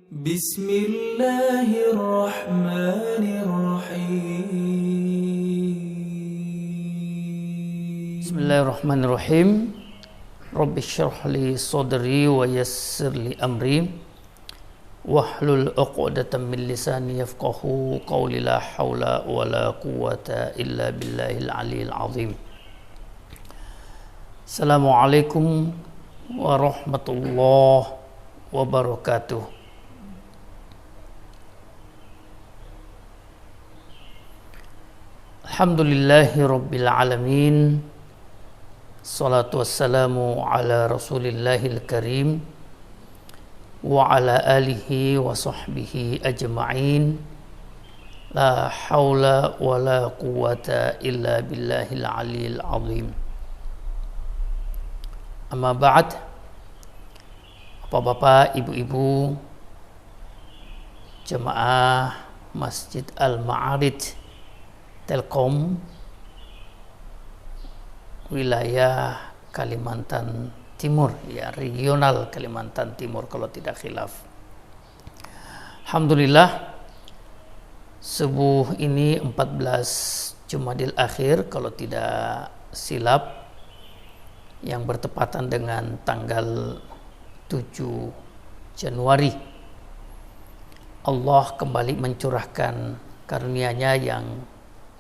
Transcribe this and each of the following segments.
بسم الله الرحمن الرحيم بسم الله الرحمن الرحيم رب اشرح لي صدري ويسر لي أمري واحلل عقدة من لساني يفقهوا قولي لا حول ولا قوة إلا بالله العلي العظيم. السلام عليكم ورحمة الله وبركاته. Alhamdulillahi Rabbil Alamin. Salatu wassalamu ala Rasulillahil Karim wa ala alihi wa sahbihi ajma'in. La hawla wa la quwata illa billahil aliyil azim. Amma ba'd. Bapak-bapak, ibu-ibu, jemaah Masjid Al-Ma'arij Telkom wilayah Kalimantan Timur, ya, regional Kalimantan Timur kalau tidak khilaf. Alhamdulillah, subuh ini 14 Jumadil Akhir kalau tidak silap, yang bertepatan dengan tanggal 7 Januari. Allah kembali mencurahkan karunia-Nya yang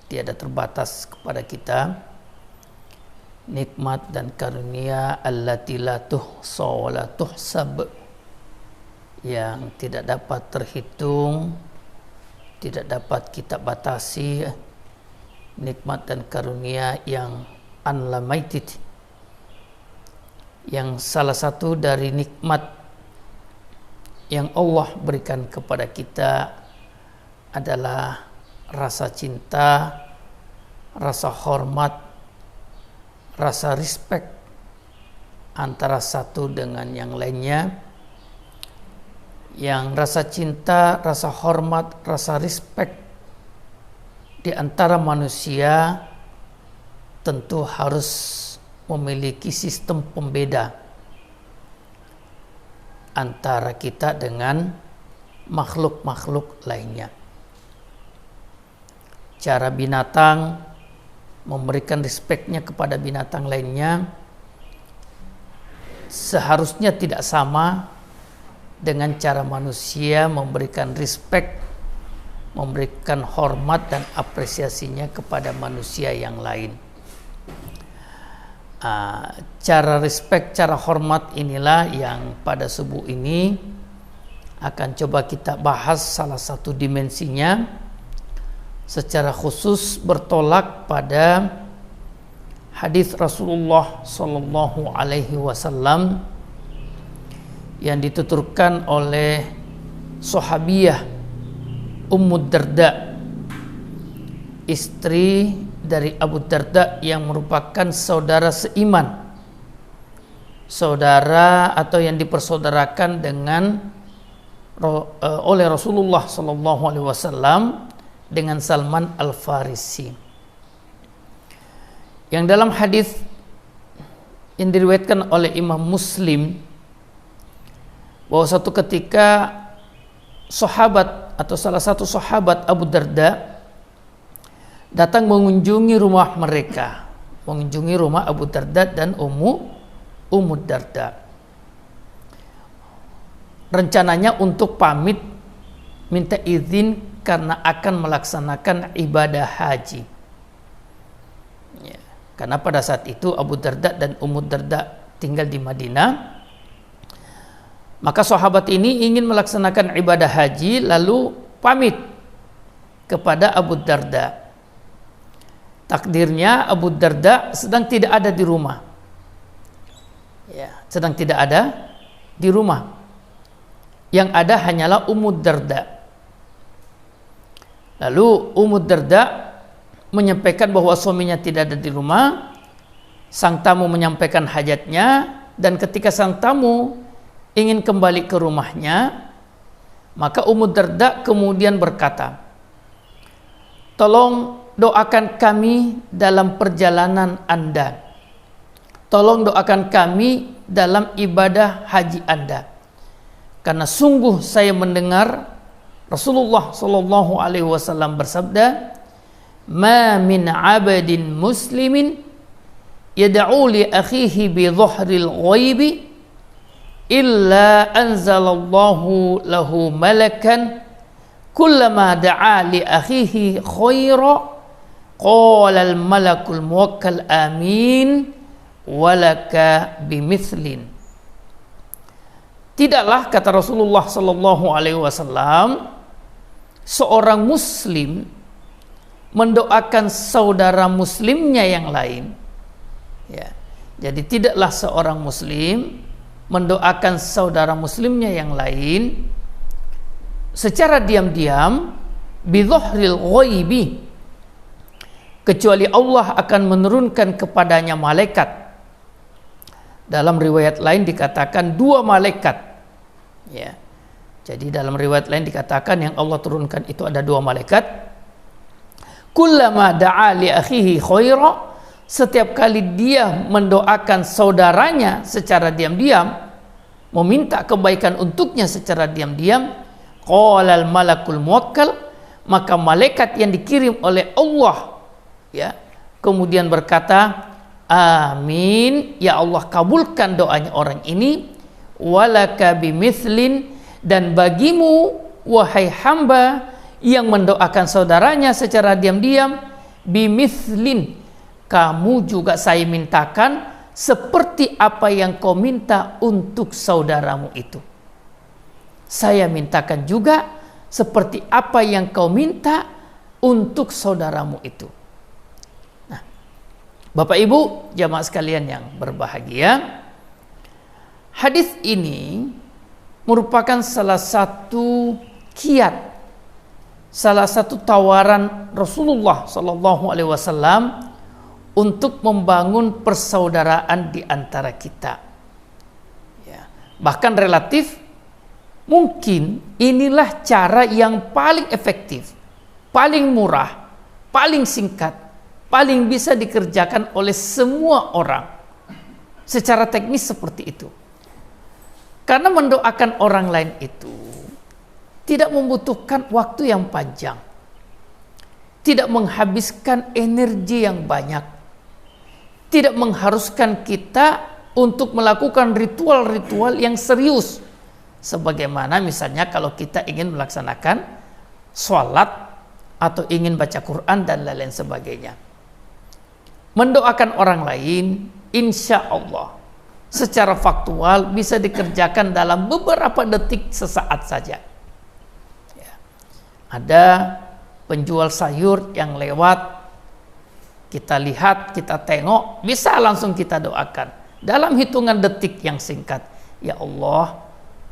tiada terbatas kepada kita, nikmat dan karunia allati la tuhsa wa la tuhsab, yang tidak dapat terhitung, tidak dapat kita batasi, nikmat dan karunia yang unlimited, yang salah satu dari nikmat yang Allah berikan kepada kita adalah rasa cinta, rasa hormat, rasa respect antara satu dengan yang lainnya. Yang rasa cinta, rasa hormat, rasa respect di antara manusia tentu harus memiliki sistem pembeda antara kita dengan makhluk-makhluk lainnya. Cara binatang memberikan respeknya kepada binatang lainnya seharusnya tidak sama dengan cara manusia memberikan respek, memberikan hormat dan apresiasinya kepada manusia yang lain. Cara respek, cara hormat inilah yang pada subuh ini akan coba kita bahas salah satu dimensinya, secara khusus bertolak pada hadis Rasulullah Sallallahu Alaihi Wasallam yang dituturkan oleh sahabiyah Ummu Darda, istri dari Abu Darda yang merupakan saudara seiman, saudara atau yang dipersaudarakan dengan oleh Rasulullah Sallallahu Alaihi Wasallam dengan Salman Al-Farisi, yang dalam hadis yang diriwayatkan oleh Imam Muslim bahwa suatu ketika sahabat atau salah satu sahabat Abu Darda datang mengunjungi rumah mereka, mengunjungi rumah Abu Darda dan Ummu Darda. Rencananya untuk pamit, minta izin karena akan melaksanakan ibadah haji. Ya, karena pada saat itu Abu Darda dan Ummu Darda tinggal di Madinah. Maka sahabat ini ingin melaksanakan ibadah haji lalu pamit kepada Abu Darda. Takdirnya Abu Darda sedang tidak ada di rumah. Ya, sedang tidak ada di rumah. Yang ada hanyalah Ummu Darda. Lalu Ummu Darda menyampaikan bahwa suaminya tidak ada di rumah. Sang tamu menyampaikan hajatnya, dan ketika sang tamu ingin kembali ke rumahnya, maka Ummu Darda kemudian berkata, "Tolong doakan kami dalam perjalanan Anda. Tolong doakan kami dalam ibadah haji Anda. karena sungguh saya mendengar Rasulullah sallallahu alaihi wasallam bersabda, "Ma min 'abdin muslimin yad'u li akhihi bi dhahril ghaibi illa anzalallahu lahu malakan kullama da'a li akhihi khaira qala al malakul muwakkal amin walaka bimithlin." Tidaklah, kata Rasulullah sallallahu alaihi wasallam, seorang muslim mendoakan saudara muslimnya yang lain. Ya. Jadi tidaklah seorang muslim mendoakan saudara muslimnya yang lain secara diam-diam bidhahril ghaibi, kecuali Allah akan menurunkan kepadanya malaikat. Dalam riwayat lain dikatakan 2 malaikat. Ya. Jadi dalam riwayat lain dikatakan yang Allah turunkan itu ada 2 malaikat. Kullama da'a li akhihi khaira, setiap kali dia mendoakan saudaranya secara diam-diam, meminta kebaikan untuknya secara diam-diam, qala al malakul muwakkal, maka malaikat yang dikirim oleh Allah, ya, kemudian berkata, amin, ya Allah kabulkan doanya orang ini, walaka bimithlin, dan bagimu wahai hamba yang mendoakan saudaranya secara diam-diam, bimithlin, kamu juga saya mintakan seperti apa yang kau minta untuk saudaramu itu. Saya mintakan juga seperti apa yang kau minta untuk saudaramu itu. Nah, Bapak Ibu jamaah sekalian yang berbahagia, hadis ini merupakan salah satu kiat, salah satu tawaran Rasulullah sallallahu alaihi wasallam untuk membangun persaudaraan di antara kita. Ya, bahkan relatif mungkin inilah cara yang paling efektif, paling murah, paling singkat, paling bisa dikerjakan oleh semua orang secara teknis seperti itu. Karena mendoakan orang lain itu tidak membutuhkan waktu yang panjang, tidak menghabiskan energi yang banyak, tidak mengharuskan kita untuk melakukan ritual-ritual yang serius. Sebagaimana misalnya kalau kita ingin melaksanakan sholat atau ingin baca Quran dan lain-lain sebagainya. Mendoakan orang lain, insya Allah secara faktual bisa dikerjakan dalam beberapa detik, sesaat saja. Ya. Ada penjual sayur yang lewat, kita lihat, kita tengok, bisa langsung kita doakan dalam hitungan detik yang singkat. Ya Allah,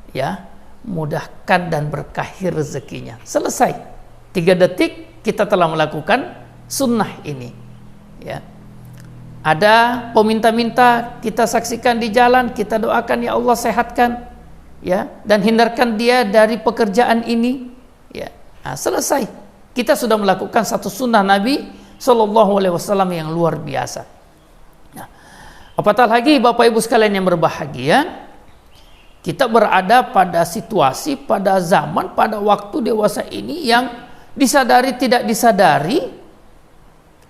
ya, mudahkan dan berkahi rezekinya. Selesai. 3 detik kita telah melakukan sunnah ini. Ya. Ada peminta-minta kita saksikan di jalan, kita doakan, ya Allah sehatkan, ya, dan hindarkan dia dari pekerjaan ini. Ya. Nah, selesai. Kita sudah melakukan satu sunnah Nabi Sallallahu Alaihi Wasallam yang luar biasa. Nah, apatah lagi Bapak Ibu sekalian yang berbahagia, kita berada pada situasi, pada zaman, pada waktu dewasa ini yang disadari tidak disadari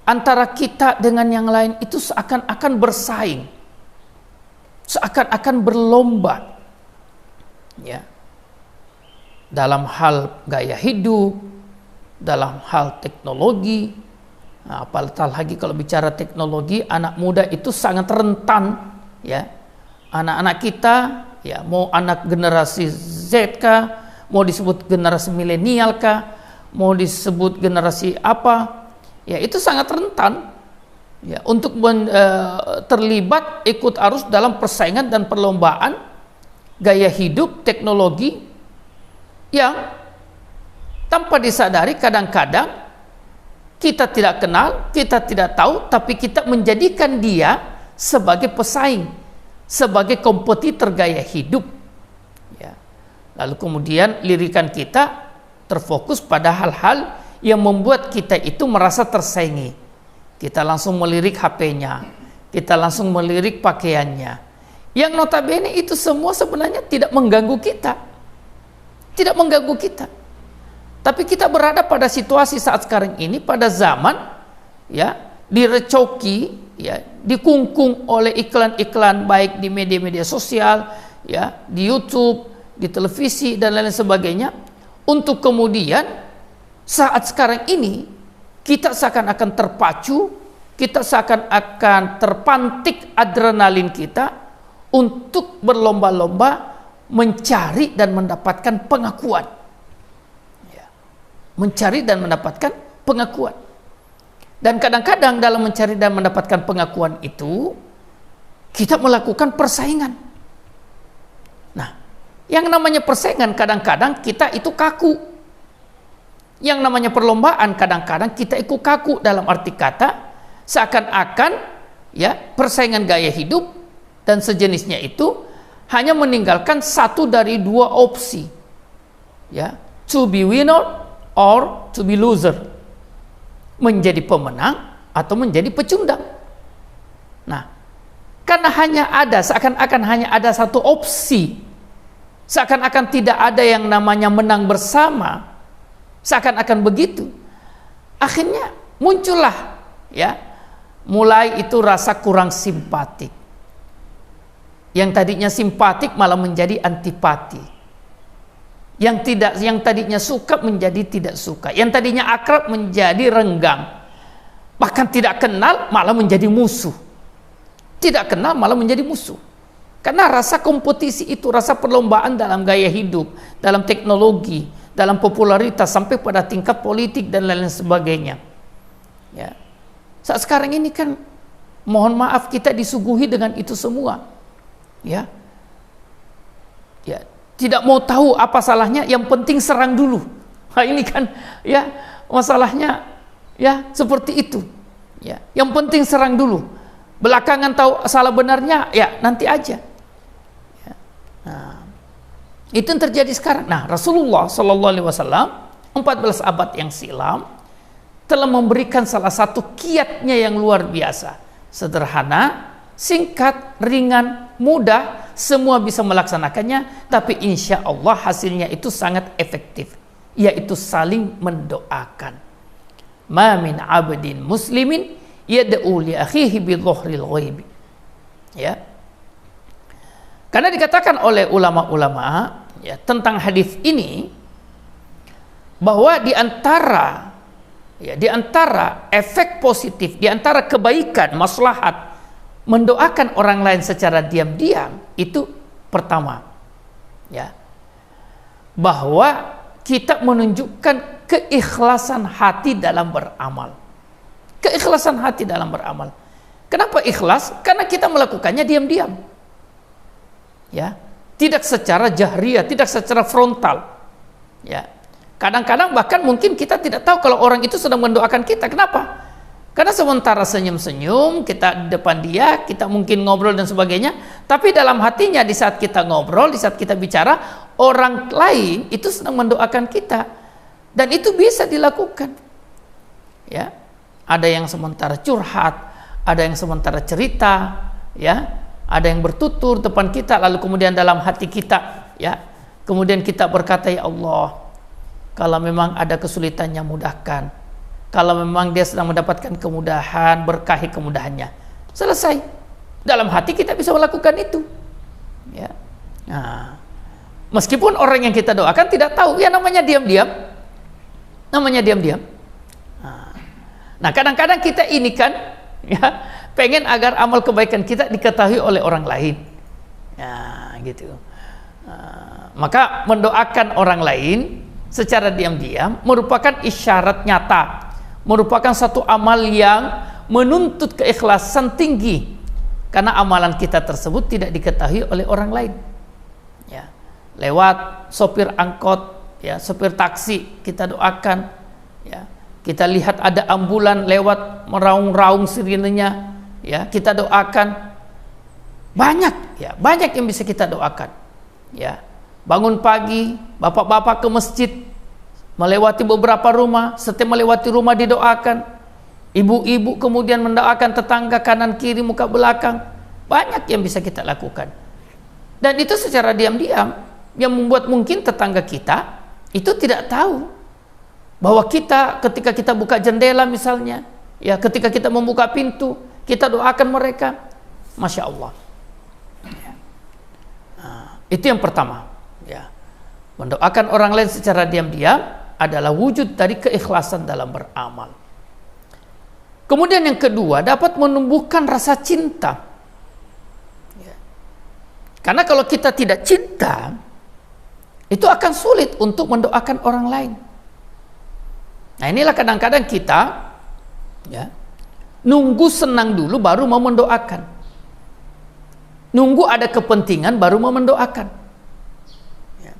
antara kita dengan yang lain itu seakan-akan bersaing, seakan-akan berlomba, ya, dalam hal gaya hidup, dalam hal teknologi. Nah, apalagi lagi kalau bicara teknologi, anak muda itu sangat rentan, ya. Anak-anak kita, ya, mau anak generasi Z kah, mau disebut generasi milenial kah, mau disebut generasi apa, ya, itu sangat rentan, ya, untuk terlibat ikut arus dalam persaingan dan perlombaan gaya hidup teknologi yang tanpa disadari kadang-kadang kita tidak kenal, kita tidak tahu, tapi kita menjadikan dia sebagai pesaing, sebagai kompetitor gaya hidup. Ya. Lalu kemudian lirikan kita terfokus pada hal-hal yang membuat kita itu merasa tersaingi. Kita langsung melirik HP-nya, kita langsung melirik pakaiannya, yang notabene itu semua sebenarnya tidak mengganggu kita. tidak mengganggu kita. Tapi kita berada pada situasi saat sekarang ini, pada zaman ya direcoki, ya dikungkung oleh iklan-iklan baik di media-media sosial, ya di YouTube, di televisi dan lain sebagainya, untuk kemudian saat sekarang ini kita seakan-akan terpacu, kita seakan-akan terpantik adrenalin kita untuk berlomba-lomba mencari dan mendapatkan pengakuan. Ya. Mencari dan mendapatkan pengakuan. Dan kadang-kadang dalam mencari dan mendapatkan pengakuan itu, kita melakukan persaingan. Nah, yang namanya persaingan kadang-kadang kita itu kaku. Yang namanya perlombaan kadang-kadang kita itu kaku, dalam arti kata seakan-akan ya persaingan gaya hidup dan sejenisnya itu hanya meninggalkan satu dari dua opsi, ya, to be winner or to be loser, menjadi pemenang atau menjadi pecundang. Nah, karena hanya ada, seakan-akan hanya ada satu opsi, seakan-akan tidak ada yang namanya menang bersama, seakan-akan begitu, akhirnya muncullah ya mulai itu rasa kurang simpatik. Yang tadinya simpatik malah menjadi antipati. Yang tadinya suka menjadi tidak suka. Yang tadinya akrab menjadi renggang. Bahkan tidak kenal malah menjadi musuh. Tidak kenal malah menjadi musuh. Karena rasa kompetisi itu, rasa perlombaan dalam gaya hidup, dalam teknologi, dalam popularitas sampai pada tingkat politik dan lain sebagainya. Ya. Saat sekarang ini kan mohon maaf kita disuguhi dengan itu semua. Ya, ya, tidak mau tahu apa salahnya, yang penting serang dulu. Nah, ini kan ya masalahnya ya seperti itu. Ya, yang penting serang dulu. Belakangan tahu salah benarnya ya nanti aja. Ya. Nah, itu yang terjadi sekarang. Nah, Rasulullah Shallallahu Alaihi Wasallam 14 abad yang silam telah memberikan salah satu kiatnya yang luar biasa, sederhana, singkat, ringan, mudah, semua bisa melaksanakannya, tapi insya Allah hasilnya itu sangat efektif, yaitu saling mendoakan. Ma min abdin muslimin yad'u li akhihi bi dhahril ghaibi. Ya. Karena dikatakan oleh ulama-ulama ya tentang hadis ini bahwa di antara efek positif, di antara kebaikan, maslahat mendoakan orang lain secara diam-diam itu pertama ya bahwa kita menunjukkan keikhlasan hati dalam beramal. Keikhlasan hati dalam beramal. Kenapa ikhlas? Karena kita melakukannya diam-diam. Ya, tidak secara jahriyah, tidak secara frontal. Ya. Kadang-kadang bahkan mungkin kita tidak tahu kalau orang itu sedang mendoakan kita. Kenapa? Karena sementara senyum-senyum kita di depan dia, kita mungkin ngobrol dan sebagainya, tapi dalam hatinya di saat kita ngobrol, di saat kita bicara, orang lain itu sedang mendoakan kita. Dan itu bisa dilakukan. Ya. Ada yang sementara curhat, ada yang sementara cerita, ya. Ada yang bertutur depan kita, lalu kemudian dalam hati kita, ya. Kemudian kita berkata, ya Allah, kalau memang ada kesulitannya mudahkan. Kalau memang dia sedang mendapatkan kemudahan, berkahi kemudahannya. Selesai. Dalam hati kita bisa melakukan itu. Ya. Nah, meskipun orang yang kita doakan tidak tahu, ya namanya diam-diam. Namanya diam-diam. Nah, kadang-kadang kita ini kan, ya, pengen agar amal kebaikan kita diketahui oleh orang lain. Ya, gitu. Maka mendoakan orang lain secara diam-diam merupakan isyarat nyata, merupakan satu amal yang menuntut keikhlasan tinggi, karena amalan kita tersebut tidak diketahui oleh orang lain. Ya, lewat sopir angkot, ya, sopir taksi kita doakan, ya, kita lihat ada ambulan lewat meraung-raung sirinenya, ya, kita doakan. Banyak, ya, banyak yang bisa kita doakan. Ya, bangun pagi, bapak-bapak ke masjid, melewati beberapa rumah, setiap melewati rumah didoakan. Ibu-ibu kemudian mendoakan tetangga kanan kiri muka belakang. Banyak yang bisa kita lakukan. Dan itu secara diam-diam yang membuat mungkin tetangga kita itu tidak tahu bahwa kita ketika kita buka jendela misalnya, ya ketika kita membuka pintu, kita doakan mereka. Masya Allah. Nah, itu yang pertama. Ya. Mendoakan orang lain secara diam-diam adalah wujud dari keikhlasan dalam beramal. Kemudian yang kedua, dapat menumbuhkan rasa cinta. Ya. Karena kalau kita tidak cinta, itu akan sulit untuk mendoakan orang lain. Nah, inilah kadang-kadang kita ya, nunggu senang dulu baru mau mendoakan. Nunggu ada kepentingan baru mau mendoakan. Ya.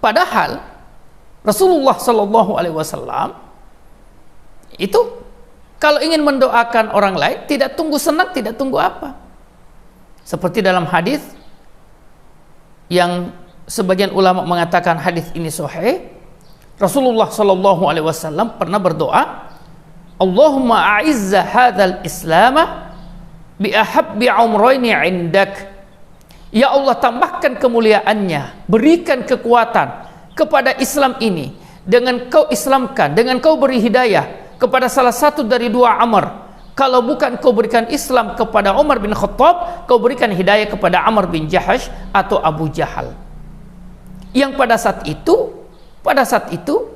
Padahal Rasulullah Shallallahu Alaihi Wasallam itu kalau ingin mendoakan orang lain tidak tunggu senang, tidak tunggu apa. Seperti dalam hadis yang sebagian ulama mengatakan hadis ini sahih, Rasulullah Shallallahu Alaihi Wasallam pernah berdoa, Allahumma a'izza hadzal islama bi ahabbi umraini indak. Ya Allah, tambahkan kemuliaannya, berikan kekuatan kepada Islam ini dengan kau islamkan, dengan kau beri hidayah kepada salah satu dari dua Amr. Kalau bukan kau berikan Islam kepada Umar bin Khattab, kau berikan hidayah kepada Amr bin Jahash atau Abu Jahal. Yang pada saat itu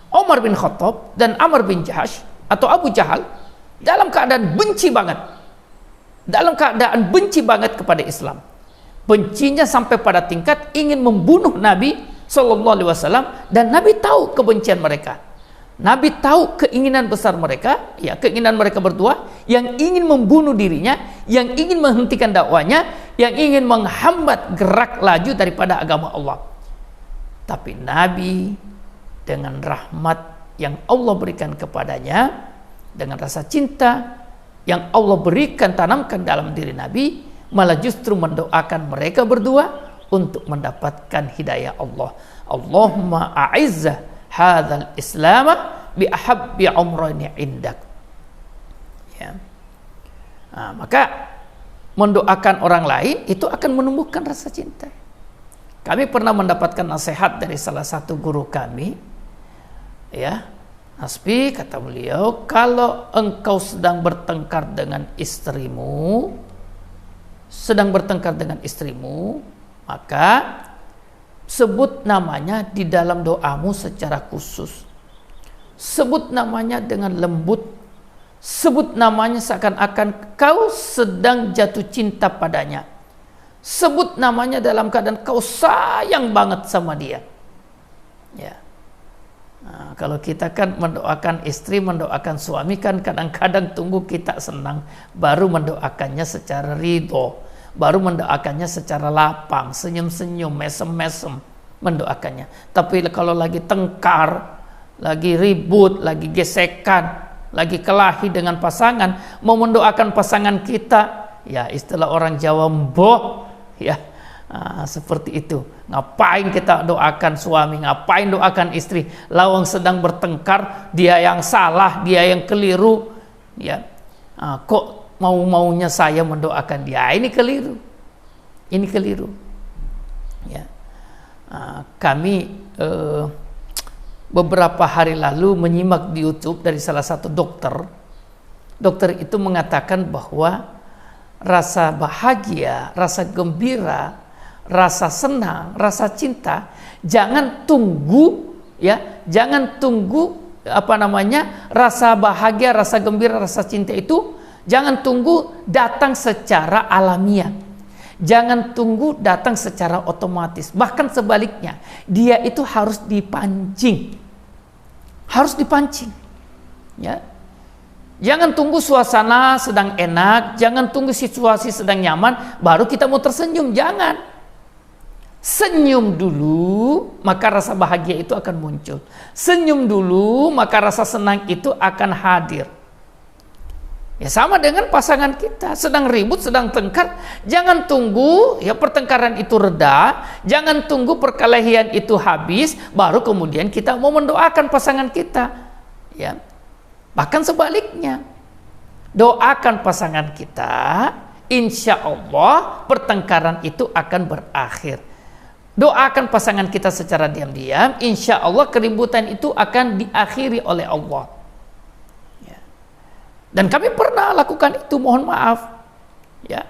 Umar bin Khattab dan Amr bin Jahash atau Abu Jahal dalam keadaan benci banget kepada Islam. Bencinya sampai pada tingkat ingin membunuh Nabi Sallallahu Alaihi Wasallam, dan Nabi tahu kebencian mereka. Nabi tahu keinginan besar mereka, ya keinginan mereka berdua yang ingin membunuh dirinya, yang ingin menghentikan dakwanya, yang ingin menghambat gerak laju daripada agama Allah. Tapi Nabi dengan rahmat yang Allah berikan kepadanya, dengan rasa cinta yang Allah berikan, tanamkan dalam diri Nabi, malah justru mendoakan mereka berdua untuk mendapatkan hidayah Allah. Allahumma a'izza hadzal islama bi ahabbi umrani indak. Ya. Nah, maka mendoakan orang lain itu akan menumbuhkan rasa cinta. Kami pernah mendapatkan nasihat dari salah satu guru kami, ya, Nasbi, kata beliau, kalau engkau sedang bertengkar dengan istrimu, maka sebut namanya di dalam doamu secara khusus. Sebut namanya dengan lembut. Sebut namanya seakan-akan kau sedang jatuh cinta padanya. Sebut namanya dalam keadaan kau sayang banget sama dia. Ya. Nah, kalau kita kan mendoakan istri, mendoakan suami kan kadang-kadang tunggu kita senang, baru mendoakannya secara ridho, baru mendoakannya secara lapang, senyum-senyum, mesem-mesem mendoakannya. Tapi kalau lagi tengkar, lagi ribut, lagi gesekan, lagi kelahi dengan pasangan, mau mendoakan pasangan kita, ya istilah orang Jawa mboh, ya seperti itu. Ngapain kita doakan suami, ngapain doakan istri? Lawang sedang bertengkar, dia yang salah, dia yang keliru, ya kok mau-maunya saya mendoakan dia? Ini keliru. Ya. Kami beberapa hari lalu menyimak di YouTube dari salah satu dokter. Dokter itu mengatakan bahwa rasa bahagia, rasa gembira, rasa senang, rasa cinta, jangan tunggu rasa bahagia, rasa gembira, rasa cinta itu jangan tunggu datang secara alamiah. Jangan tunggu datang secara otomatis. Bahkan sebaliknya, dia itu harus dipancing. Ya. Jangan tunggu suasana sedang enak, jangan tunggu situasi sedang nyaman baru kita mau tersenyum, jangan. Senyum dulu, maka rasa bahagia itu akan muncul. Senyum dulu, maka rasa senang itu akan hadir. Ya sama dengan pasangan kita, sedang ribut, sedang tengkar, jangan tunggu ya pertengkaran itu reda, jangan tunggu perkelahian itu habis baru kemudian kita mau mendoakan pasangan kita. Ya. Bahkan sebaliknya, doakan pasangan kita, insya Allah pertengkaran itu akan berakhir. doakan pasangan kita secara diam-diam, insya Allah keributan itu akan diakhiri oleh Allah. Ya. Dan kami pernah lakukan itu, mohon maaf. Ya.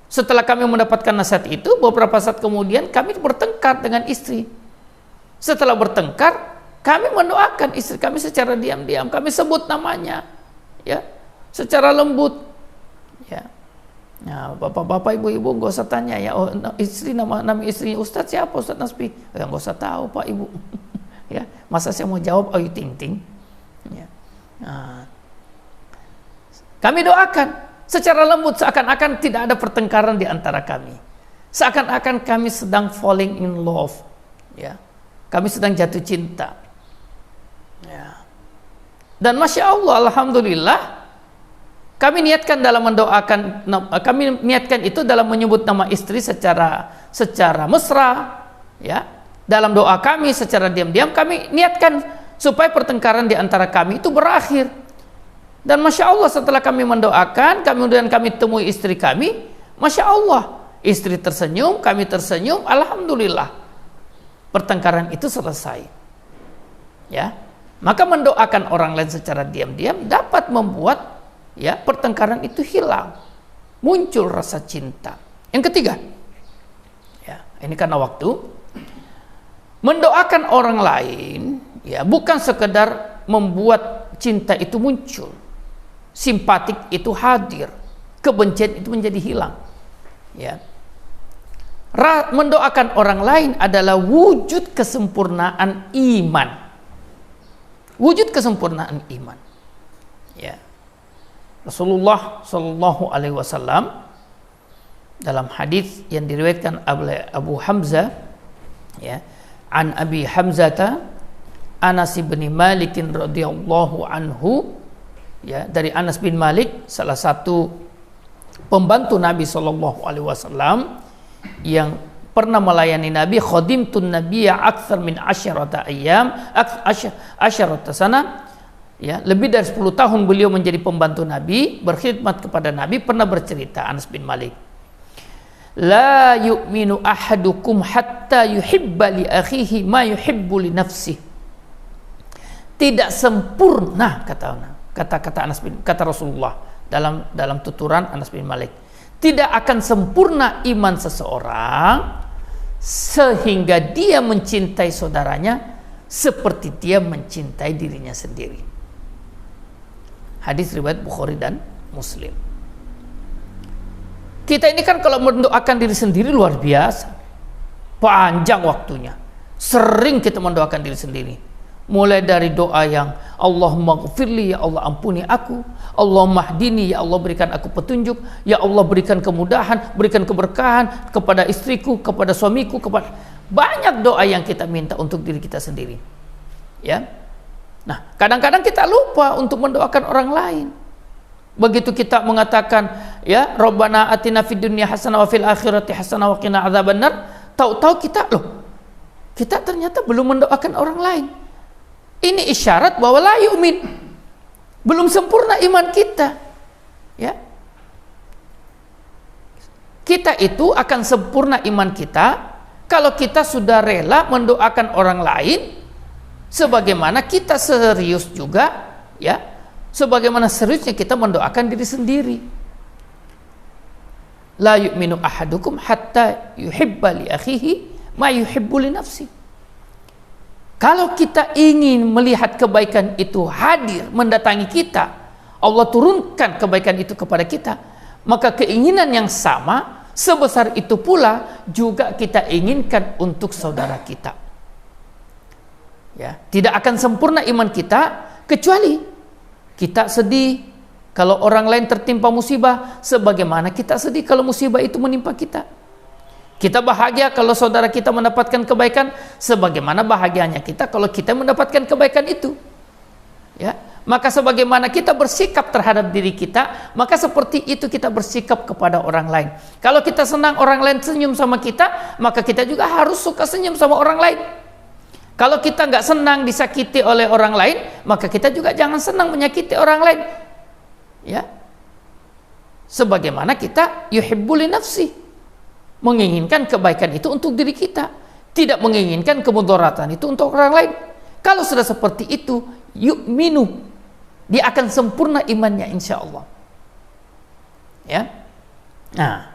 Setelah kami mendapatkan nasihat itu, beberapa saat kemudian kami bertengkar dengan istri. Setelah bertengkar, kami mendoakan istri kami secara diam-diam, kami sebut namanya, ya, secara lembut. Ya. Nah, bapak-bapak, ibu-ibu nggak usah tanya ya, oh, istri nama istrinya Ustadz siapa, Ustadz Nasbi? Ya nggak usah tahu Pak Ibu. Ya, masa saya mau jawab Ayu Ting Ting? Ya. Nah, kami doakan secara lembut, seakan-akan tidak ada pertengkaran di antara kami, seakan-akan kami sedang falling in love, ya, kami sedang jatuh cinta. Ya. Dan masya Allah, alhamdulillah. Kami niatkan itu dalam menyebut nama istri secara mesra, ya. Dalam doa kami secara diam-diam kami niatkan supaya pertengkaran di antara kami itu berakhir. Dan masya Allah setelah kami mendoakan, kemudian kami temui istri kami, masya Allah istri tersenyum, kami tersenyum, alhamdulillah pertengkaran itu selesai. Ya, maka mendoakan orang lain secara diam-diam dapat membuat, ya, pertengkaran itu hilang, muncul rasa cinta. Yang ketiga, ya, ini karena waktu, mendoakan orang lain, ya, bukan sekedar membuat cinta itu muncul, simpatik itu hadir, kebencian itu menjadi hilang. Ya, mendoakan orang lain adalah wujud kesempurnaan iman, wujud kesempurnaan iman. Ya. Rasulullah Shallallahu Alaihi Wasallam dalam hadis yang diriwayatkan oleh Abu Hamzah, ya, an Abi Hamzata Anas bin Malik radhiyallahu anhu, ya, dari Anas bin Malik, salah satu pembantu Nabi Shallallahu Alaihi Wasallam yang pernah melayani Nabi, khadimtun nabiyya aktsar min asyarata ayyam, asyarata sana. Ya, lebih dari 10 tahun beliau menjadi pembantu Nabi, berkhidmat kepada Nabi. Pernah bercerita Anas bin Malik, la yu'minu ahadukum hatta yuhibba li akhihi ma yuhibbu li nafsihi. Tidak sempurna, kata Rasulullah dalam tuturan Anas bin Malik, tidak akan sempurna iman seseorang sehingga dia mencintai saudaranya seperti dia mencintai dirinya sendiri. Hadis riwayat Bukhari dan Muslim. Kita ini kan kalau mendoakan diri sendiri luar biasa, panjang waktunya. Sering kita mendoakan diri sendiri. Mulai dari doa yang Allahumma ghfirli, ya Allah ampuni aku, Allahumma hdini, ya Allah berikan aku petunjuk, ya Allah berikan kemudahan, berikan keberkahan kepada istriku, kepada suamiku, kepada banyak doa yang kita minta untuk diri kita sendiri. Ya. Nah, kadang-kadang kita lupa untuk mendoakan orang lain. Begitu kita mengatakan, ya, Rabbana atina fid dunya hasanah wa fil akhirati hasanah wa qina adzabannar, tahu-tahu kita ternyata belum mendoakan orang lain. Ini isyarat bahwa la yu'min, belum sempurna iman kita. Ya. Kita itu akan sempurna iman kita kalau kita sudah rela mendoakan orang lain sebagaimana kita serius juga, ya, sebagaimana seriusnya kita mendoakan diri sendiri. La yu'minu ahadukum hatta yuhibba li akhihi ma yuhibbu li nafsi. Kalau kita ingin melihat kebaikan itu hadir mendatangi kita, Allah turunkan kebaikan itu kepada kita, maka keinginan yang sama sebesar itu pula juga kita inginkan untuk saudara kita. Ya, tidak akan sempurna iman kita kecuali kita sedih kalau orang lain tertimpa musibah, sebagaimana kita sedih kalau musibah itu menimpa kita. Kita bahagia kalau saudara kita mendapatkan kebaikan, sebagaimana bahagianya kita kalau kita mendapatkan kebaikan itu. Ya, maka sebagaimana kita bersikap terhadap diri kita, maka seperti itu kita bersikap kepada orang lain. Kalau kita senang orang lain senyum sama kita, maka kita juga harus suka senyum sama orang lain. Kalau kita nggak senang disakiti oleh orang lain, maka kita juga jangan senang menyakiti orang lain. Ya, sebagaimana kita yuhibbu li nafsi, menginginkan kebaikan itu untuk diri kita. tidak menginginkan kemudaratan itu untuk orang lain. Kalau sudah seperti itu, yu'minu, dia akan sempurna imannya insya Allah. Ya. Nah,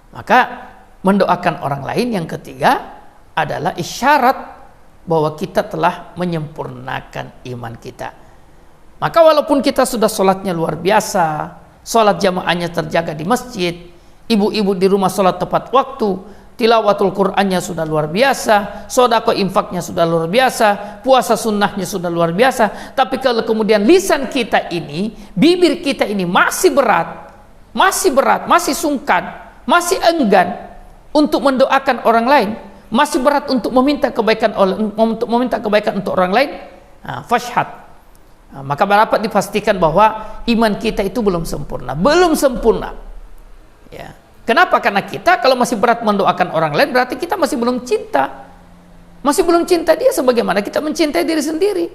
maka mendoakan orang lain yang ketiga adalah isyarat bahwa kita telah menyempurnakan iman kita. Maka walaupun kita sudah sholatnya luar biasa, sholat jamaahnya terjaga di masjid, ibu-ibu di rumah sholat tepat waktu, tilawatul Qur'annya sudah luar biasa, sedekah infaknya sudah luar biasa, puasa sunnahnya sudah luar biasa, tapi kalau kemudian lisan kita ini, bibir kita ini masih berat, masih sungkan, masih enggan untuk mendoakan orang lain, masih berat untuk meminta kebaikan untuk orang lain, fashhad. Maka dapat dipastikan bahwa iman kita itu belum sempurna. Ya. Kenapa? Karena kita kalau masih berat mendoakan orang lain, berarti kita masih belum cinta dia sebagaimana kita mencintai diri sendiri.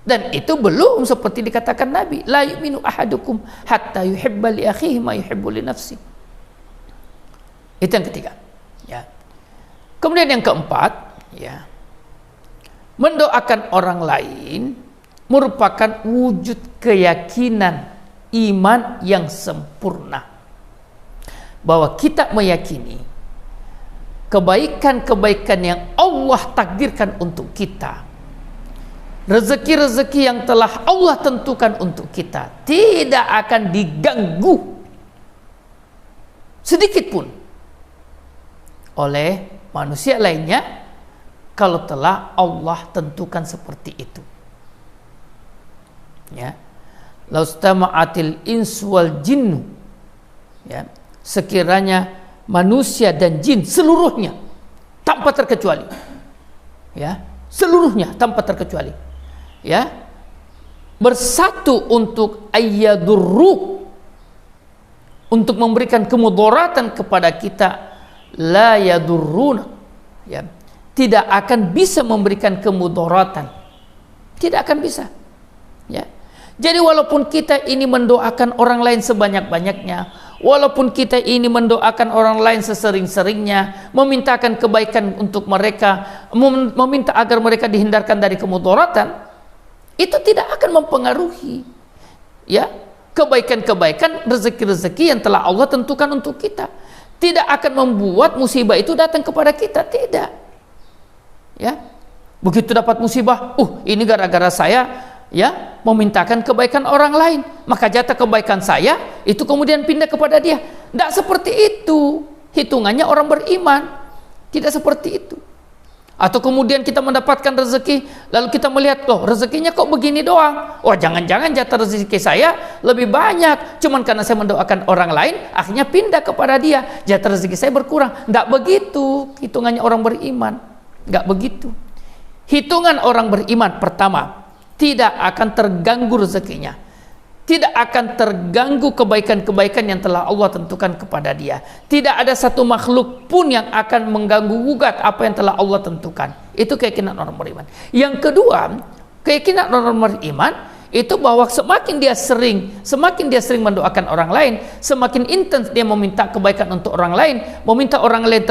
Dan itu belum seperti dikatakan Nabi, la yu'minu ahadukum hatta yuhibba li akhihi ma yuhibbu li nafsi. Itu yang ketiga. Ya. Kemudian yang keempat, ya, mendoakan orang lain merupakan wujud keyakinan iman yang sempurna, bahwa kita meyakini kebaikan-kebaikan yang Allah takdirkan untuk kita, rezeki-rezeki yang telah Allah tentukan untuk kita, tidak akan diganggu sedikit pun oleh manusia lainnya kalau telah Allah tentukan seperti itu. Ya, laustama'atil insu wal jinnu, ya, sekiranya manusia dan jin seluruhnya tanpa terkecuali, ya, seluruhnya tanpa terkecuali, ya, bersatu untuk ayyadurru, untuk memberikan kemudaratan kepada kita, la yadurruna, ya, tidak akan bisa memberikan kemudaratan, tidak akan bisa, ya. Jadi walaupun kita ini mendoakan orang lain sebanyak-banyaknya, walaupun kita ini mendoakan orang lain sesering-seringnya, memintakan kebaikan untuk mereka, meminta agar mereka dihindarkan dari kemudaratan, itu tidak akan mempengaruhi, ya, kebaikan-kebaikan, rezeki-rezeki yang telah Allah tentukan untuk kita. Tidak akan membuat musibah itu datang kepada kita, tidak. Ya, begitu dapat musibah, ini gara-gara saya, ya, memintakan kebaikan orang lain, maka jatah kebaikan saya itu kemudian pindah kepada dia. Tidak seperti itu hitungannya orang beriman, tidak seperti itu. Atau kemudian kita mendapatkan rezeki, lalu kita melihat, loh, rezekinya kok begini doang, wah, jangan-jangan jatah rezeki saya lebih banyak, cuman karena saya mendoakan orang lain akhirnya pindah kepada dia, jatah rezeki saya berkurang. Tidak begitu hitungannya orang beriman, tidak begitu. Hitungan orang beriman, pertama, tidak akan terganggu rezekinya, tidak akan terganggu kebaikan-kebaikan yang telah Allah tentukan kepada dia. Tidak ada satu makhluk pun yang akan mengganggu gugat apa yang telah Allah tentukan. Itu keyakinan orang beriman. Yang kedua, keyakinan orang beriman itu bahwa semakin dia sering mendoakan orang lain, semakin intens dia meminta kebaikan untuk orang lain, meminta orang lain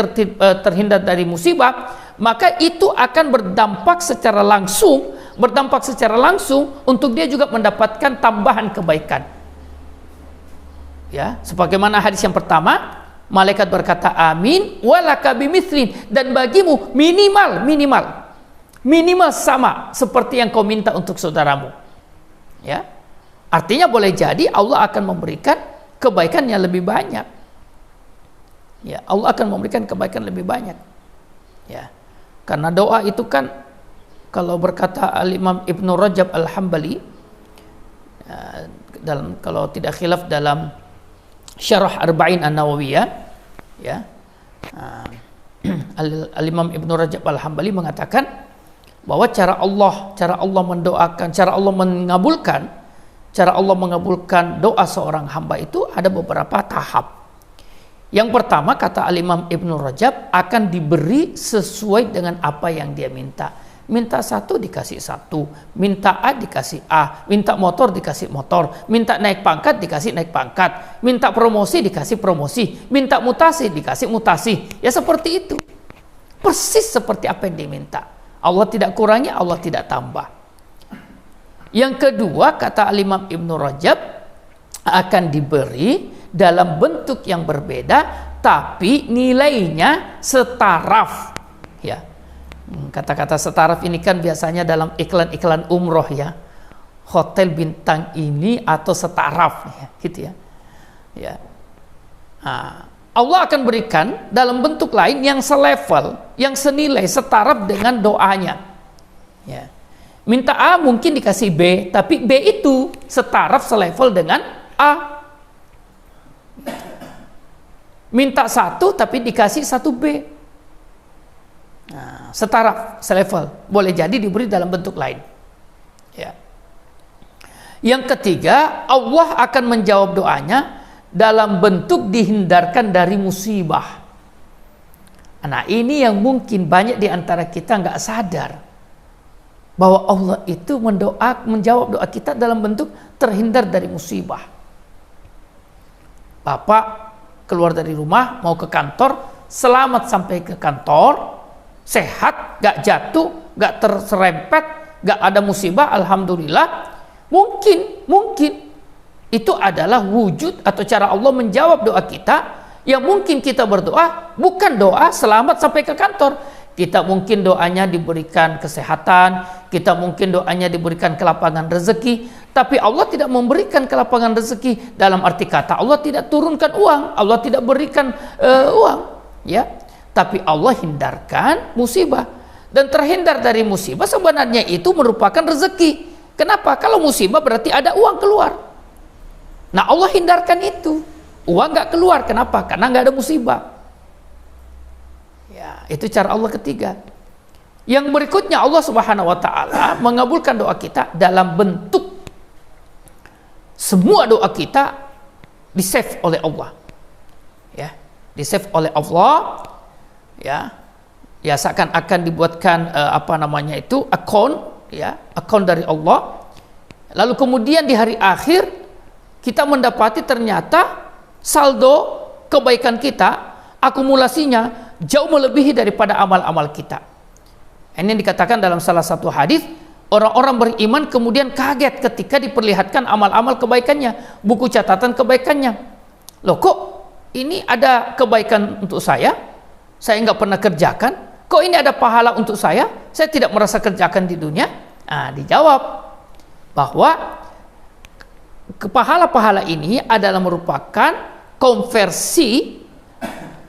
terhindar dari musibah, maka itu akan berdampak secara langsung untuk dia juga mendapatkan tambahan kebaikan. Ya, sebagaimana hadis yang pertama, malaikat berkata amin walaka bimithlin, dan bagimu minimal sama seperti yang kau minta untuk saudaramu. Ya, artinya boleh jadi Allah akan memberikan kebaikan yang lebih banyak. Ya, Allah akan memberikan kebaikan lebih banyak. Ya, karena doa itu kan, kalau berkata Al-Imam Ibnu Rajab Al-Hambali, dalam, kalau tidak khilaf, dalam Syarah Arba'in An-Nawawiyah, ya, Al-Imam Ibnu Rajab Al-Hambali mengatakan bahwa cara Allah mendoakan, cara Allah mengabulkan doa seorang hamba itu ada beberapa tahap. Yang pertama, kata Al-Imam Ibnu Rajab, akan diberi sesuai dengan apa yang dia minta. Minta satu dikasih satu, minta A dikasih A, minta motor dikasih motor, minta naik pangkat dikasih naik pangkat, minta promosi dikasih promosi, minta mutasi dikasih mutasi. Ya seperti itu. persis seperti apa yang diminta. Allah tidak kurangi, Allah tidak tambah. Yang kedua, kata Imam Ibn Rajab, akan diberi dalam bentuk yang berbeda, tapi nilainya setaraf. Ya, kata-kata setaraf ini kan biasanya dalam iklan-iklan umroh ya, hotel bintang ini atau setaraf, ya, gitu ya. Ya. Nah, Allah akan berikan dalam bentuk lain yang selevel, yang senilai, setaraf dengan doanya. Ya. Minta A mungkin dikasih B, tapi B itu setaraf selevel dengan A. Minta 1 tapi dikasih 1B. Nah, setaraf, selevel. Boleh jadi diberi dalam bentuk lain. Ya. Yang ketiga, Allah akan menjawab doanya dalam bentuk dihindarkan dari musibah. Nah, ini yang mungkin banyak di antara kita nggak sadar, bahwa Allah itu menjawab doa kita dalam bentuk terhindar dari musibah. Bapak keluar dari rumah mau ke kantor, selamat sampai ke kantor, sehat, gak jatuh, gak terserempet, gak ada musibah, alhamdulillah. Mungkin itu adalah wujud atau cara Allah menjawab doa kita, yang mungkin kita berdoa bukan doa selamat sampai ke kantor. Kita mungkin doanya diberikan kesehatan, kita mungkin doanya diberikan kelapangan rezeki, tapi Allah tidak memberikan kelapangan rezeki dalam arti kata Allah tidak turunkan uang, Allah tidak berikan uang, ya. Tapi Allah hindarkan musibah, dan terhindar dari musibah sebenarnya itu merupakan rezeki. Kenapa? Kalau musibah berarti ada uang keluar. Nah, Allah hindarkan itu, uang nggak keluar. Kenapa? Karena nggak ada musibah. Ya, itu cara Allah ketiga. Yang berikutnya, Allah Subhanahu wa taala mengabulkan doa kita dalam bentuk semua doa kita di-save oleh Allah. Ya, di-save oleh Allah. Ya. Ya, seakan-akan dibuatkan akun, ya, akun dari Allah. Lalu kemudian di hari akhir kita mendapati ternyata saldo kebaikan kita, akumulasinya jauh melebihi daripada amal-amal kita. Ini yang dikatakan dalam salah satu hadis, orang-orang beriman kemudian kaget ketika diperlihatkan amal-amal kebaikannya, buku catatan kebaikannya. Loh, kok ini ada kebaikan untuk saya nggak pernah kerjakan, kok ini ada pahala untuk saya tidak merasa kerjakan di dunia. Nah, dijawab bahwa pahala-pahala ini adalah merupakan konversi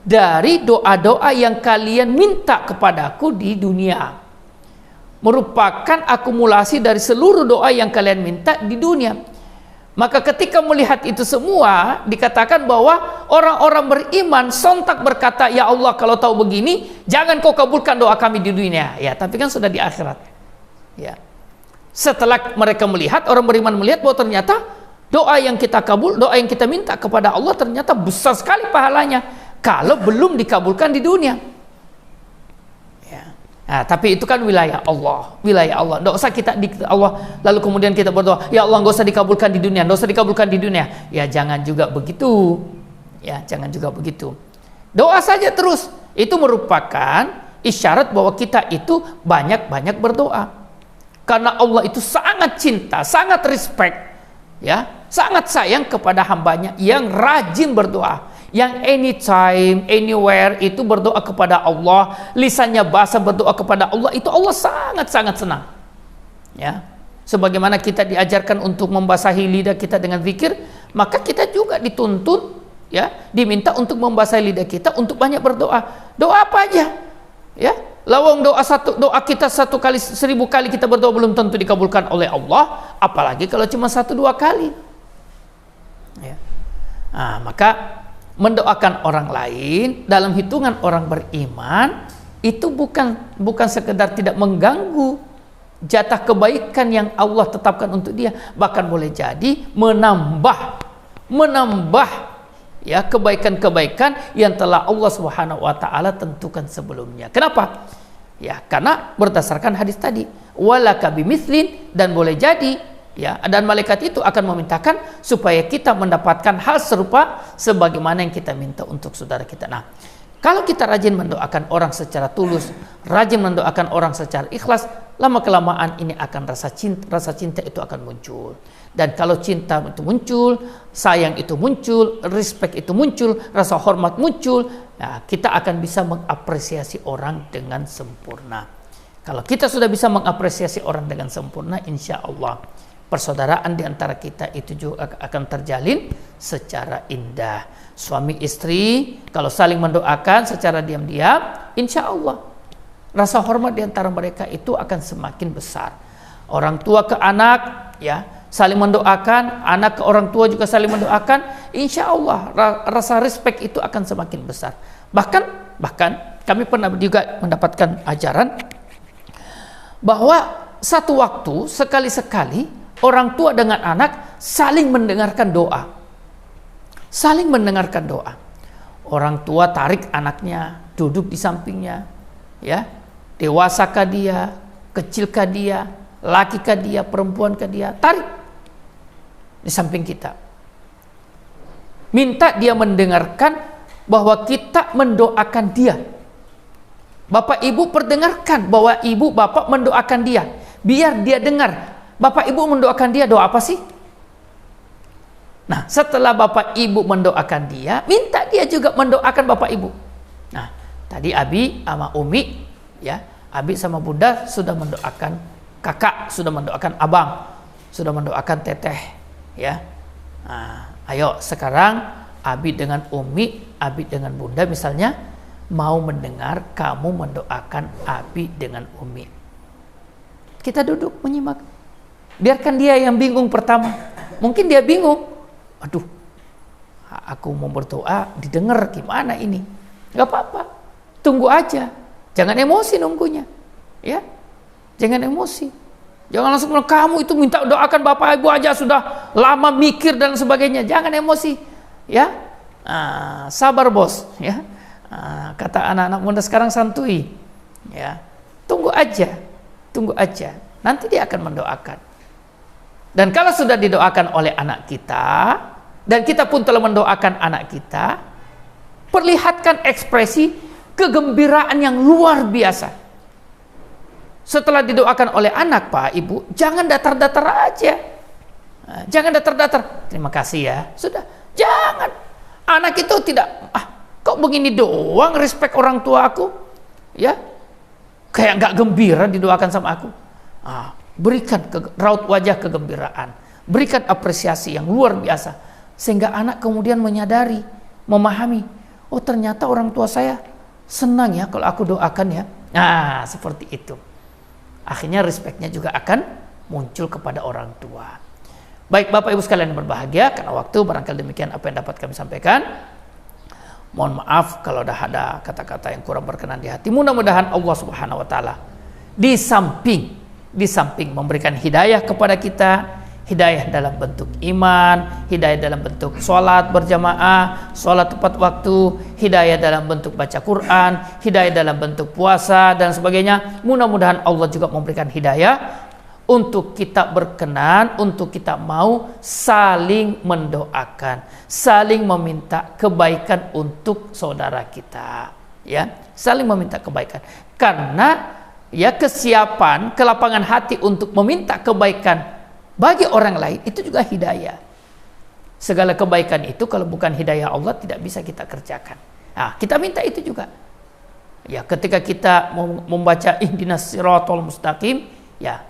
dari doa-doa yang kalian minta kepadaku di dunia, merupakan akumulasi dari seluruh doa yang kalian minta di dunia. Maka ketika melihat itu semua, dikatakan bahwa orang-orang beriman sontak berkata, ya Allah, kalau tahu begini jangan kau kabulkan doa kami di dunia. Ya, tapi kan sudah di akhirat. Ya. Setelah mereka melihat, orang beriman melihat bahwa ternyata doa yang kita kabul, doa yang kita minta kepada Allah ternyata besar sekali pahalanya kalau belum dikabulkan di dunia. Ya. Nah, tapi itu kan wilayah Allah, Nggak usah kita di Allah lalu kemudian kita berdoa, ya Allah nggak usah dikabulkan di dunia, nggak usah dikabulkan di dunia. Ya, jangan juga begitu. Ya, jangan juga begitu. Doa saja terus, itu merupakan isyarat bahwa kita itu banyak-banyak berdoa. Karena Allah itu sangat cinta, sangat respect, ya, sangat sayang kepada hambanya yang rajin berdoa, yang anytime, anywhere itu berdoa kepada Allah, lisannya basah berdoa kepada Allah, itu Allah sangat-sangat senang. Ya, sebagaimana kita diajarkan untuk membasahi lidah kita dengan zikir, maka kita juga dituntut, ya, diminta untuk membasahi lidah kita untuk banyak berdoa. Doa apa aja, ya. Lawang doa kita 1 kali 1000 kali kita berdoa belum tentu dikabulkan oleh Allah, apalagi kalau cuma 1-2 kali. Ya. Nah, maka mendoakan orang lain dalam hitungan orang beriman itu bukan sekedar tidak mengganggu jatah kebaikan yang Allah tetapkan untuk dia, bahkan boleh jadi menambah ya kebaikan-kebaikan yang telah Allah Subhanahu wa taala tentukan sebelumnya. Kenapa? Ya, karena berdasarkan hadis tadi, walaka bimithlin, dan boleh jadi, ya, dan malaikat itu akan memintakan supaya kita mendapatkan hal serupa sebagaimana yang kita minta untuk saudara kita. Nah, Kalau kita rajin mendoakan orang secara tulus, rajin mendoakan orang secara ikhlas, lama kelamaan ini akan rasa cinta itu akan muncul. Dan kalau cinta itu muncul, sayang itu muncul, respect itu muncul, rasa hormat muncul, nah, kita akan bisa mengapresiasi orang dengan sempurna. Kalau kita sudah bisa mengapresiasi orang dengan sempurna, insya Allah persaudaraan di antara kita itu juga akan terjalin secara indah. Suami istri kalau saling mendoakan secara diam-diam, insya Allah rasa hormat di antara mereka itu akan semakin besar. Orang tua ke anak, ya, saling mendoakan, anak ke orang tua juga saling mendoakan, insya Allah rasa respect itu akan semakin besar. Bahkan kami pernah juga mendapatkan ajaran bahwa satu waktu sekali-sekali orang tua dengan anak saling mendengarkan doa. Saling mendengarkan doa. Orang tua tarik anaknya, duduk di sampingnya, ya. Dewasakah dia, kecilkah dia, lakikah dia, perempuankah dia, tarik di samping kita. Minta dia mendengarkan bahwa kita mendoakan dia. Bapak ibu perdengarkan bahwa ibu bapak mendoakan dia. Biar dia dengar. Bapak ibu mendoakan dia, doa apa sih? Nah, setelah bapak ibu mendoakan dia, minta dia juga mendoakan bapak ibu. Nah, tadi Abi sama Umi, ya, Abi sama Bunda sudah mendoakan kakak, sudah mendoakan abang, sudah mendoakan teteh, ya. Nah, ayo sekarang Abi dengan Umi, Abi dengan Bunda misalnya mau mendengar kamu mendoakan Abi dengan Umi. Kita duduk menyimak. Biarkan dia yang bingung pertama. Mungkin dia bingung. Aduh, aku mau berdoa didengar gimana ini? Gak apa-apa, tunggu aja. Jangan emosi nunggunya, ya. Jangan emosi. Jangan langsung bilang kamu itu minta doakan bapak ibu aja sudah lama mikir dan sebagainya. Jangan emosi, ya. Sabar bos, ya. Kata anak-anak muda sekarang santuy, ya. Tunggu aja, nanti dia akan mendoakan. Dan kalau sudah didoakan oleh anak kita, dan kita pun telah mendoakan anak kita, perlihatkan ekspresi kegembiraan yang luar biasa. Setelah didoakan oleh anak, Pak, Ibu, jangan datar-datar aja. Jangan datar-datar. Terima kasih ya. Sudah, jangan. Anak itu tidak, kok begini doang respect orang tua aku? Ya, kayak nggak gembira didoakan sama aku. Berikan raut wajah kegembiraan, berikan apresiasi yang luar biasa, sehingga anak kemudian menyadari, memahami, oh ternyata orang tua saya senang ya kalau aku doakan ya. Nah, seperti itu. Akhirnya respectnya juga akan muncul kepada orang tua. Baik Bapak Ibu sekalian yang berbahagia, karena waktu barangkali demikian apa yang dapat kami sampaikan. Mohon maaf kalau ada kata-kata yang kurang berkenan di hati. Mudah-mudahan Allah Subhanahu wa taala di samping memberikan hidayah kepada kita, hidayah dalam bentuk iman, hidayah dalam bentuk sholat berjamaah, sholat tepat waktu, hidayah dalam bentuk baca Quran, hidayah dalam bentuk puasa dan sebagainya. Mudah-mudahan Allah juga memberikan hidayah untuk kita berkenan, untuk kita mau saling mendoakan, saling meminta kebaikan untuk saudara kita, ya, saling meminta kebaikan. Karena ya kesiapan, kelapangan hati untuk meminta kebaikan bagi orang lain itu juga hidayah. Segala kebaikan itu kalau bukan hidayah Allah tidak bisa kita kerjakan. Nah, kita minta itu juga. Ya, ketika kita membaca ihdinas siratal mustaqim, ya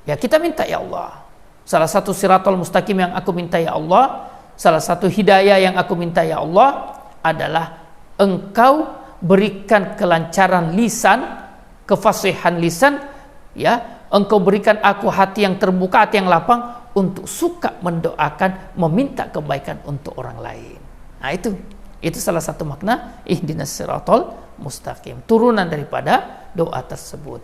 kita minta ya Allah. Salah satu siratal mustaqim yang aku minta ya Allah, salah satu hidayah yang aku minta ya Allah adalah Engkau berikan kelancaran lisan, kefasihan lisan, ya, Engkau berikan aku hati yang terbuka, hati yang lapang untuk suka mendoakan, meminta kebaikan untuk orang lain. Nah, itu salah satu makna ihdinas siratal mustaqim, turunan daripada doa tersebut.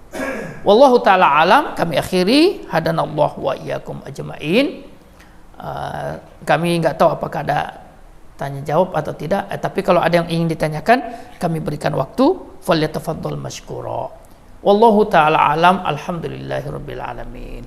Wallahu taala alam. Kami akhiri, hadanallahu wa iyyakum ajmain. Kami nggak tahu apakah ada tanya jawab atau tidak, tapi kalau ada yang ingin ditanyakan kami berikan waktu, falyatafaddal mashkura. Wallahu ta'ala alam. Alhamdulillahirabbil alamin.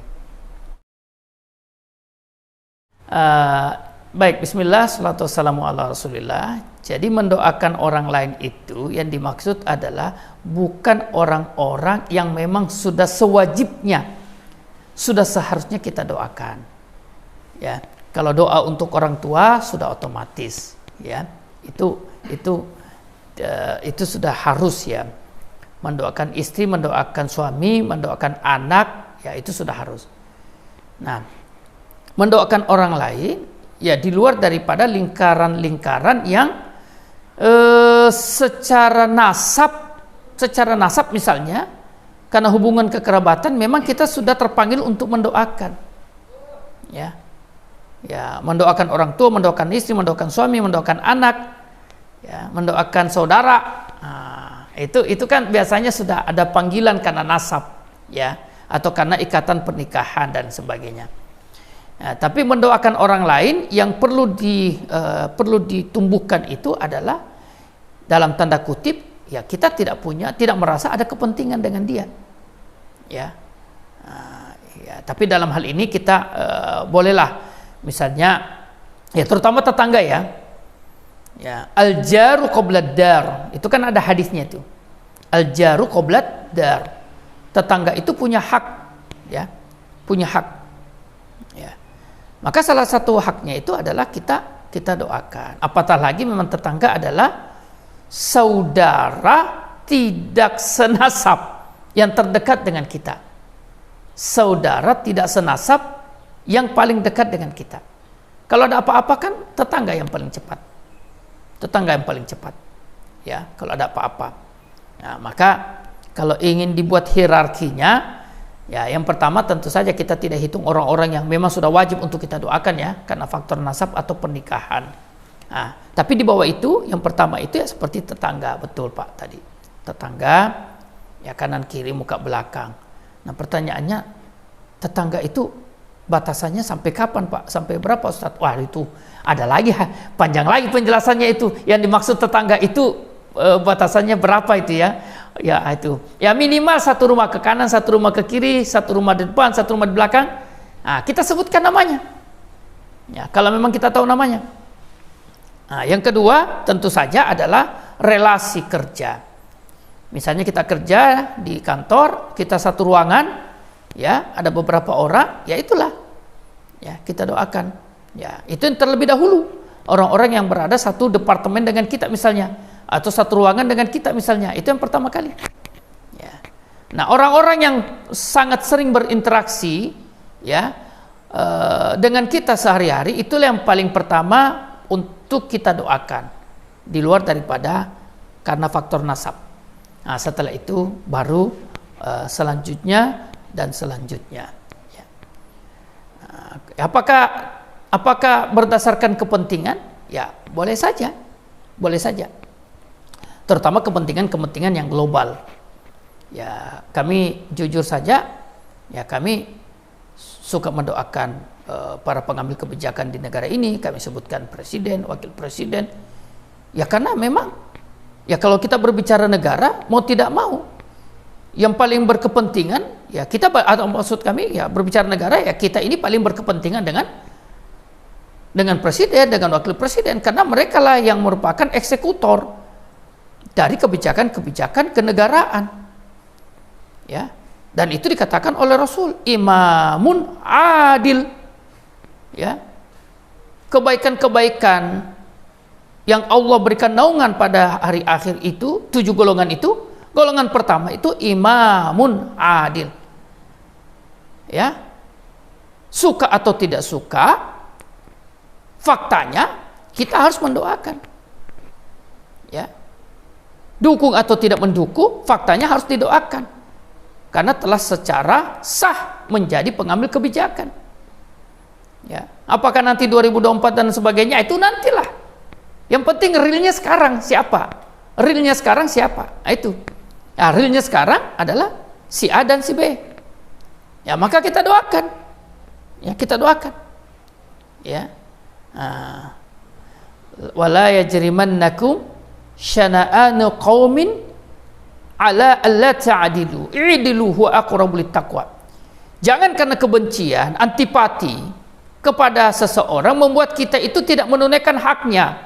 Baik, bismillah, salatu wassalamu ala rasulillah. Jadi mendoakan orang lain itu yang dimaksud adalah bukan orang-orang yang memang sudah sewajibnya, sudah seharusnya kita doakan. Ya, kalau doa untuk orang tua sudah otomatis, ya. Itu sudah harus, ya. Mendoakan istri, mendoakan suami, mendoakan anak, ya itu sudah harus. Nah, mendoakan orang lain ya di luar daripada lingkaran-lingkaran yang secara nasab misalnya, karena hubungan kekerabatan memang kita sudah terpanggil untuk mendoakan, ya mendoakan orang tua, mendoakan istri, mendoakan suami, mendoakan anak, ya mendoakan saudara. Nah, itu kan biasanya sudah ada panggilan karena nasab, ya, atau karena ikatan pernikahan dan sebagainya. Nah, tapi mendoakan orang lain yang perlu ditumbuhkan itu adalah dalam tanda kutip, ya kita tidak merasa ada kepentingan dengan dia, ya. Ya, tapi dalam hal ini kita bolehlah, misalnya, ya terutama tetangga, ya al-jaru qoblad dar, itu kan ada hadisnya itu, al-jaru qoblad dar, tetangga itu punya hak, ya punya hak, ya. Maka salah satu haknya itu adalah kita doakan. Apatah lagi memang tetangga adalah saudara tidak senasab yang terdekat dengan kita. Saudara tidak senasab yang paling dekat dengan kita. Kalau ada apa-apa kan tetangga yang paling cepat. Tetangga yang paling cepat. Ya, kalau ada apa-apa. Nah, maka kalau ingin dibuat hierarkinya, ya, yang pertama tentu saja kita tidak hitung orang-orang yang memang sudah wajib untuk kita doakan, ya, karena faktor nasab atau pernikahan. Nah, tapi di bawah itu, yang pertama itu ya seperti tetangga, betul Pak tadi. Tetangga, ya kanan kiri muka belakang. Nah pertanyaannya, tetangga itu batasannya sampai kapan Pak? Sampai berapa Ustadz? Wah itu ada lagi, panjang lagi penjelasannya itu. Yang dimaksud tetangga itu batasannya berapa itu, ya? Ya itu, ya minimal satu rumah ke kanan, satu rumah ke kiri, satu rumah di depan, satu rumah di belakang. Nah, kita sebutkan namanya, ya kalau memang kita tahu namanya. Nah, yang kedua tentu saja adalah relasi kerja. Misalnya kita kerja di kantor, kita satu ruangan, ya ada beberapa orang, ya itulah, ya kita doakan. Ya itu yang terlebih dahulu, orang-orang yang berada satu departemen dengan kita misalnya, atau satu ruangan dengan kita misalnya, itu yang pertama kali, ya. Nah orang-orang yang sangat sering berinteraksi, ya dengan kita sehari-hari, itulah yang paling pertama untuk kita doakan, di luar daripada karena faktor nasab. Nah setelah itu baru selanjutnya dan selanjutnya, ya. Nah, apakah berdasarkan kepentingan? Ya boleh saja, boleh saja. Terutama kepentingan yang global. Ya, kami jujur saja, ya kami suka mendoakan para pengambil kebijakan di negara ini. Kami sebutkan presiden, wakil presiden. Ya karena memang, ya kalau kita berbicara negara, mau tidak mau, yang paling berkepentingan, ya kita, atau maksud kami, ya berbicara negara, ya kita ini paling berkepentingan dengan presiden, dengan wakil presiden, karena mereka lah yang merupakan eksekutor dari kebijakan-kebijakan kenegaraan, ya. Dan itu dikatakan oleh Rasul, imamun adil, ya. Kebaikan-kebaikan yang Allah berikan naungan pada hari akhir itu, 7 golongan itu, golongan pertama itu imamun adil, ya. Suka atau tidak suka, faktanya kita harus mendoakan, ya. Dukung atau tidak mendukung, faktanya harus didoakan, karena telah secara sah menjadi pengambil kebijakan, ya. Apakah nanti 2024 dan sebagainya, itu nantilah. Yang penting realnya sekarang siapa? Realnya sekarang siapa? Nah, itu. Nah, realnya sekarang adalah si A dan si B. Ya, maka kita doakan. Ya, kita doakan. Ya. Wala yajrimannakum syana'anu qaumin ala alla ta'dilu i'dilu huwa aqrabu littaqwa. Jangan karena kebencian, antipati kepada seseorang membuat kita itu tidak menunaikan haknya.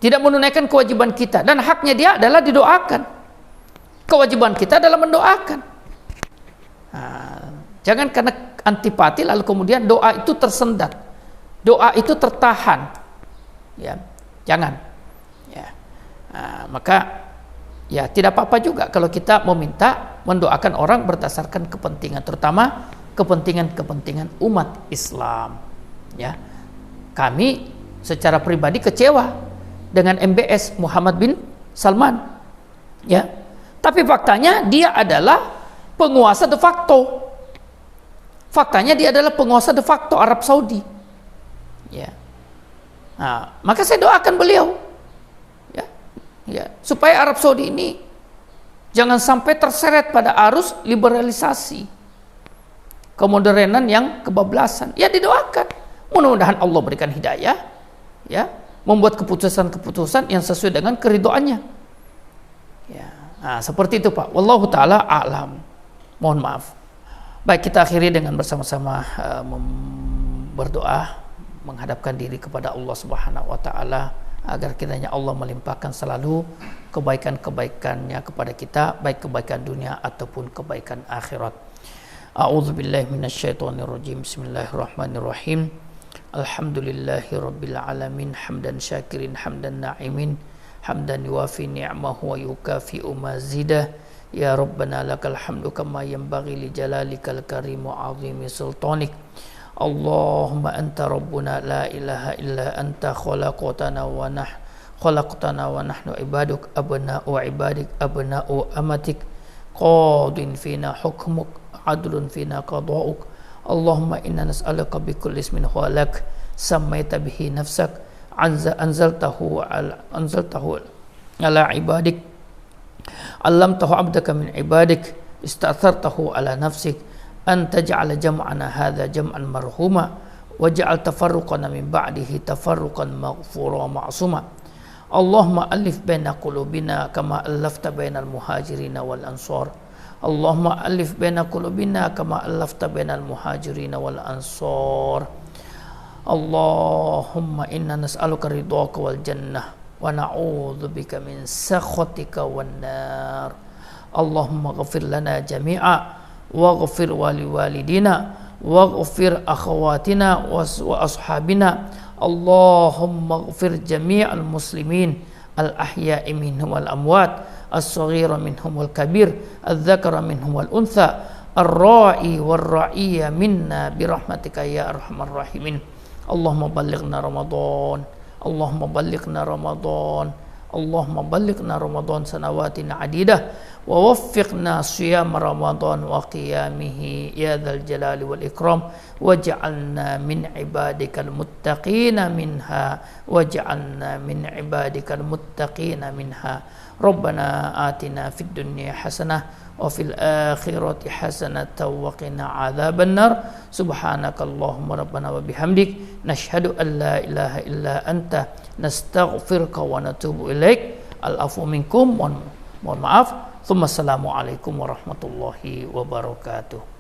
tidak menunaikan kewajiban kita, dan haknya dia adalah didoakan. Kewajiban kita adalah mendoakan. Jangan karena antipati lalu kemudian doa itu tersendat, doa itu tertahan, ya, jangan, ya. Maka ya tidak apa-apa juga kalau kita meminta mendoakan orang berdasarkan kepentingan, terutama kepentingan umat Islam, ya. Kami secara pribadi kecewa dengan MBS Muhammad bin Salman, ya, tapi faktanya dia adalah penguasa de facto. Faktanya dia adalah penguasa de facto Arab Saudi, ya. Maka saya doakan beliau, ya, supaya Arab Saudi ini jangan sampai terseret pada arus liberalisasi, kemodernan yang kebablasan. Ya, didoakan. Mudah-mudahan Allah berikan hidayah, ya, membuat keputusan-keputusan yang sesuai dengan keridhoannya. Ya, seperti itu Pak. Wallahu taala a'lam. Mohon maaf. Baik, kita akhiri dengan bersama-sama berdoa, menghadapkan diri kepada Allah Subhanahu wa taala agar kiranya Allah melimpahkan selalu kebaikan-kebaikannya kepada kita, baik kebaikan dunia ataupun kebaikan akhirat. A'udzubillahi minasyaitonirrajim. Bismillahirrahmanirrahim. Alhamdulillahi rabbil alamin, hamdan syakirin, hamdan na'imin, hamdan yuwafi ni'mahu wa yukafi'u mazidah. Ya Rabbana lakal hamdu kama yanbaghi li jalalikal karim wa 'azimi sultanik. Allahumma anta rabbuna la ilaha illa anta khalaqtana wa nahnu ibaduk abna'u ibadik abna'u amatik qadin fina hukmuk adlun fina qada'uk. Allahumma inna nas'aluka bi kulli ismin huwa lak sammaita bihi nafsak anzaltahu ala ibadik allamtahu abdaka min ibadik istathartahu ala nafsik an taj'ala jam'ana hadha jam'an marhuma waj'al tafarruqana min ba'dihi tafarruqan maghfura ma'suma. Allahumma alif baina qulubina kama allafta bainal muhajirin wal ansar. Allahumma alif baina qulubina kama allafta bainal muhajirin wal ansar. Allahumma inna nas'aluka ridhaka wal jannah wa na'udzubika min sakhatika wan nar. Allahumma ghfir lana jami'a waghfir wali walidina waghfir akhawatina wa ashabina. Allahumma ghfir jami'al muslimin al ahya'i minhum wal amwat, as-saghira minhum wal kabir, adh-dhakara minhum wal untha, ar-ra'i wal ra'iyya minna birahmatika ya arhamar rahimin. Allahumma ballighna Ramadan, Allahumma ballighna Ramadan, Allahumma ballighna Ramadan sanawatin adidah wa waffiqna siyam Ramadan wa qiyamihi ya dzal jalali wal ikram waj'alna min ibadikal muttaqina minha waj'alna min ibadikal muttaqina minha. Rabbana atina fid dunya hasanah wa fil akhirati hasanatan wa qina adzaban nar. Subhanakallahumma rabbana wa bihamdik nashhadu an la ilaha illa anta nastaghfiruka wa natubu ilaik. Al-afu minkum, mohon maaf. Assalamualaikum warahmatullahi wabarakatuh.